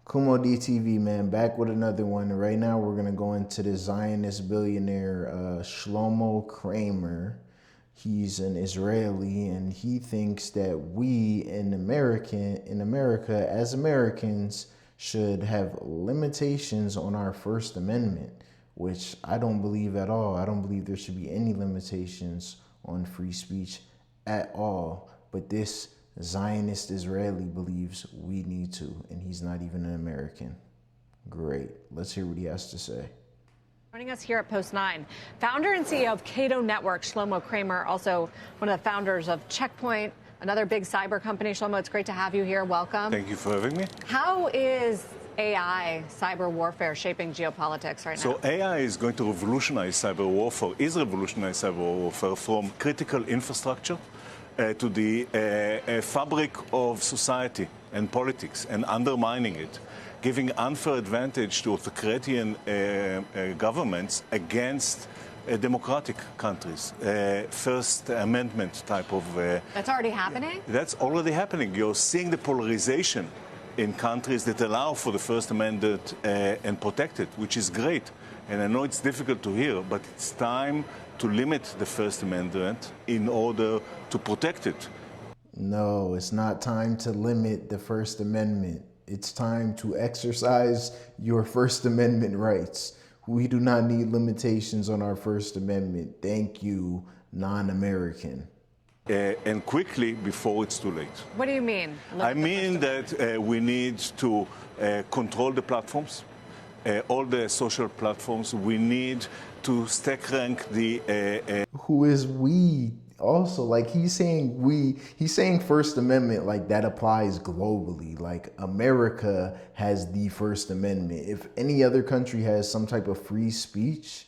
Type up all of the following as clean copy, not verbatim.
Kumo DTV, man, back with another one. Right now, we're going to go into the Zionist billionaire Shlomo Kramer. He's an Israeli, and he thinks that we in America, as Americans, should have limitations on our First Amendment, which I don't believe at all. I don't believe there should be any limitations on free speech at all. But this Zionist Israeli believes we need to, and he's not even an American. Great. Let's hear what he has to say. Joining us here at Post 9, founder and CEO of Cato Network, Shlomo Kramer, also one of the founders of Checkpoint, another big cyber company. Shlomo, it's great to have you here. Welcome. Thank you for having me. How is AI, cyber warfare, shaping geopolitics right now? So AI is going to revolutionize cyber warfare, is revolutionizing cyber warfare from critical infrastructure to the fabric of society and politics, and undermining it, giving unfair advantage to authoritarian governments against democratic countries. First Amendment type of... That's already happening? That's already happening. You're seeing the polarization in countries that allow for the First Amendment and protect it, which is great. And I know it's difficult to hear, but it's time to limit the First Amendment in order to protect it. No, it's not time to limit the First Amendment. It's time to exercise your First Amendment rights. We do not need limitations on our First Amendment. Thank you, non-American. And quickly before it's too late. What do you mean? I mean that we need to control the platforms, all the social platforms. We need to stack rank the... Who is we? Also, like he's saying First Amendment like that applies globally. Like America has the First Amendment. If any other country has some type of free speech,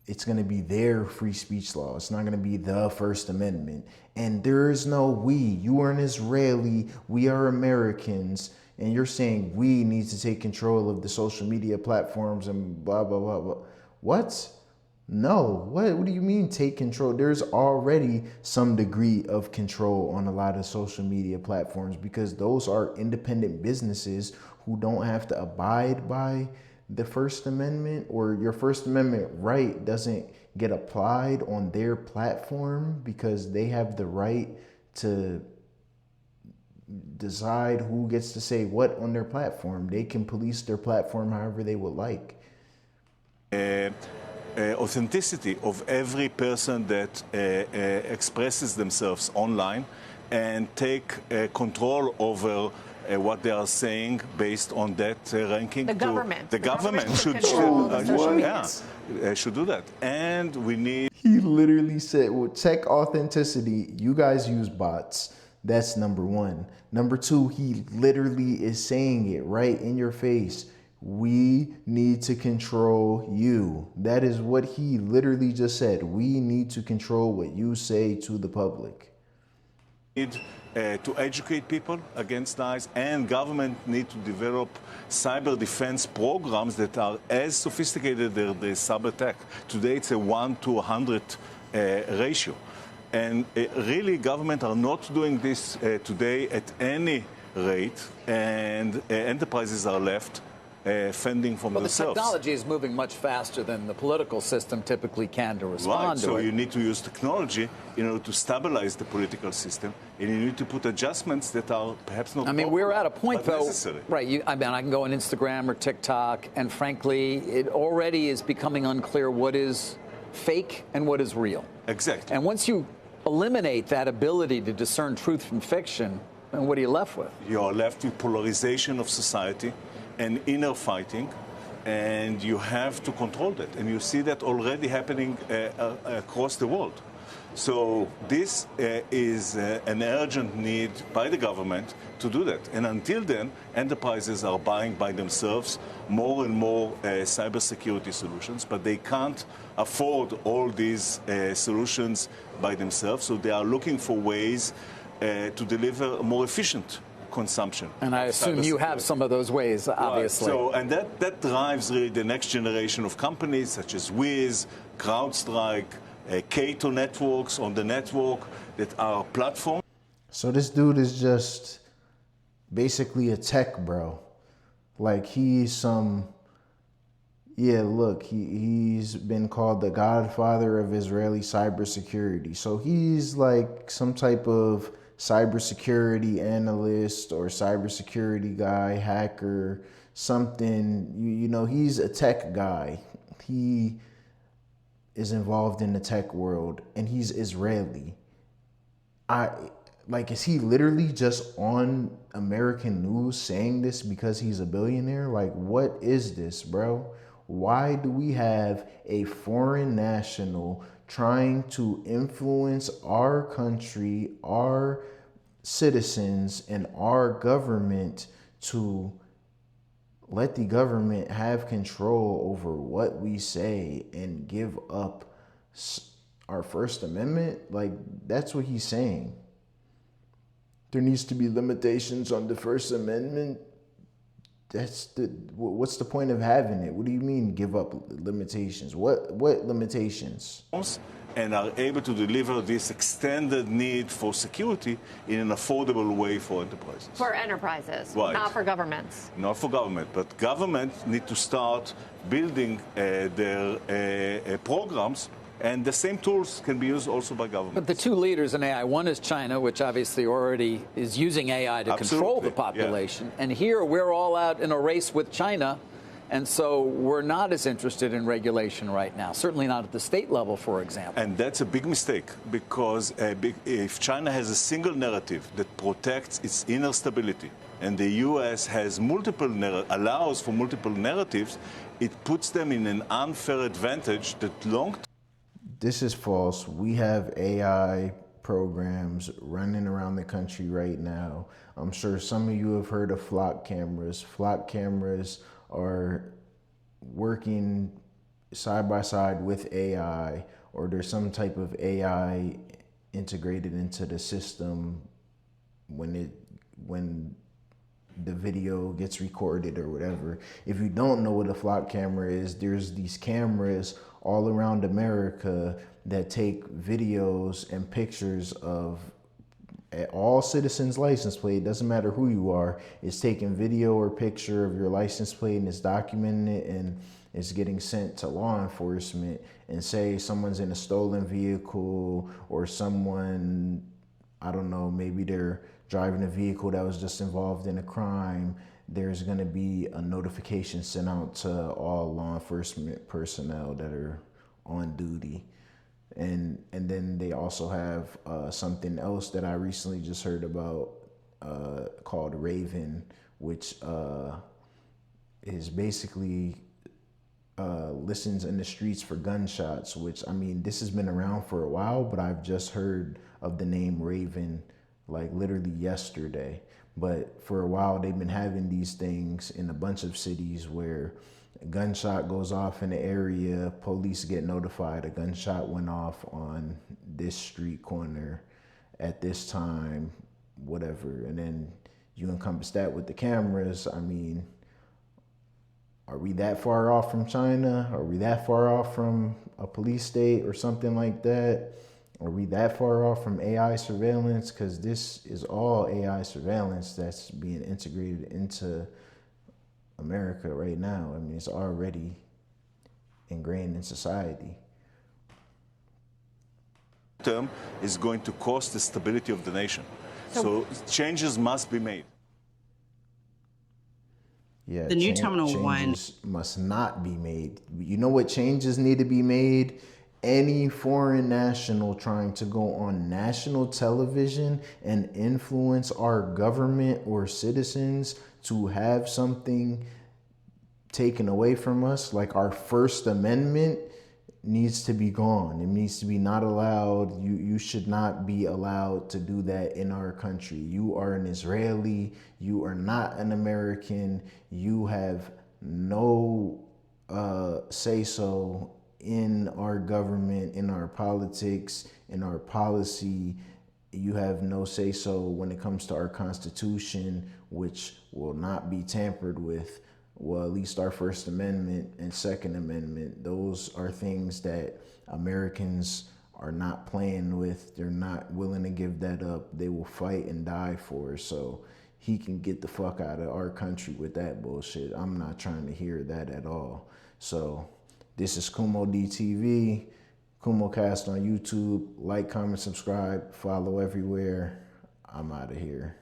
it's going to be their free speech law. It's not going to be the First Amendment. And there is no we. You are an Israeli. We are Americans. And you're saying we need to take control of the social media platforms and blah, blah, blah, blah. What? No. What do you mean take control? There's already some degree of control on a lot of social media platforms because those are independent businesses who don't have to abide by the First Amendment, or your First Amendment right doesn't get applied on their platform because they have the right to decide who gets to say what on their platform. They can police their platform however they would like. Authenticity of every person that expresses themselves online and take control over what they are saying based on that ranking. The government. The government should should do that. And we need... He literally said, well, tech authenticity, you guys use bots. That's number one. Number two, he literally is saying it right in your face. We need to control you. That is what he literally just said. We need to control what you say to the public. Need to educate people against lies, and government need to develop cyber defense programs that are as sophisticated as the cyber attack. Today it's a 1 to 100 ratio. And really government are not doing this today at any rate, and enterprises are left fending from themselves. The technology is moving much faster than the political system typically can to respond to it. So you need to use technology in order to stabilize the political system, and you need to put adjustments that are perhaps not... I mean, we're at a point, though, necessary. Right, I mean, I can go on Instagram or TikTok, and frankly, it already is becoming unclear what is fake and what is real. Exactly. And once you eliminate that ability to discern truth from fiction, then what are you left with? You're left with polarization of society and inner fighting, and you have to control that. And you see that already happening across the world. So this is an urgent need by the government to do that. And until then, enterprises are buying by themselves more and more cybersecurity solutions, but they can't afford all these solutions by themselves. So they are looking for ways to deliver more efficient consumption. And I assume you have some of those ways, obviously. Right. So, and that drives really the next generation of companies such as Wiz, CrowdStrike, Cato networks on the network that are platforms. So this dude is just basically a tech bro. Like he's some, yeah, look, he's been called the godfather of Israeli cybersecurity. So he's like some type of cybersecurity analyst or cybersecurity guy, hacker, something. You know, he's a tech guy. He is involved in the tech world and he's Israeli. I like, is he literally just on American news saying this because he's a billionaire? Like, what is this, bro? Why do we have a foreign national trying to influence our country, our citizens, and our government to let the government have control over what we say and give up our First Amendment? Like, that's what he's saying. There needs to be limitations on the First Amendment. What's the point of having it? What do you mean give up limitations? What limitations? And are able to deliver this extended need for security in an affordable way for enterprises. For enterprises, right. Not for governments. Not for government, but government need to start building their programs, and the same tools can be used also by government. But the two leaders in AI, one is China, which obviously already is using AI to control the population. Yeah. And here we're all out in a race with China. And so we're not as interested in regulation right now, certainly not at the state level, for example. And that's a big mistake, because if China has a single narrative that protects its inner stability, and the U.S. has allows for multiple narratives, it puts them in an unfair advantage that This is false. We have AI programs running around the country right now. I'm sure some of you have heard of flock cameras. Flock cameras are working side by side with AI, or there's some type of AI integrated into the system when the video gets recorded or whatever. If you don't know what a flock camera is, there's these cameras all around America that take videos and pictures of all citizens' license plate. Doesn't matter who you are. It's taking video or picture of your license plate and it's documenting it, and it's getting sent to law enforcement. And say someone's in a stolen vehicle, or someone, I don't know, maybe they're driving a vehicle that was just involved in a crime, there's going to be a notification sent out to all law enforcement personnel that are on duty. And then they also have something else that I recently just heard about called Raven, which is basically listens in the streets for gunshots, which, I mean, this has been around for a while, but I've just heard of the name Raven like literally yesterday. But for a while, they've been having these things in a bunch of cities where a gunshot goes off in the area, police get notified, a gunshot went off on this street corner at this time, whatever. And then you encompass that with the cameras. I mean, are we that far off from China? Are we that far off from a police state or something like that? Are we that far off from AI surveillance? Because this is all AI surveillance that's being integrated into America right now. I mean, it's already ingrained in society. Term is going to cost the stability of the nation. So changes must be made. Yeah, the new Terminal 1 changes must not be made. You know what changes need to be made? Any foreign national trying to go on national television and influence our government or citizens to have something taken away from us, like our First Amendment, needs to be gone. It needs to be not allowed. You should not be allowed to do that in our country. You are an Israeli. You are not an American. You have no say-so in our government, in our politics, in our policy. You have no say-so when it comes to our Constitution, which will not be tampered with. Well, at least our First Amendment and Second Amendment, those are things that Americans are not playing with. They're not willing to give that up. They will fight and die for. So he can get the fuck out of our country with that bullshit. I'm not trying to hear that at all. So this is Kumo DTV, KumoCast on YouTube. Like, comment, subscribe, follow everywhere. I'm out of here.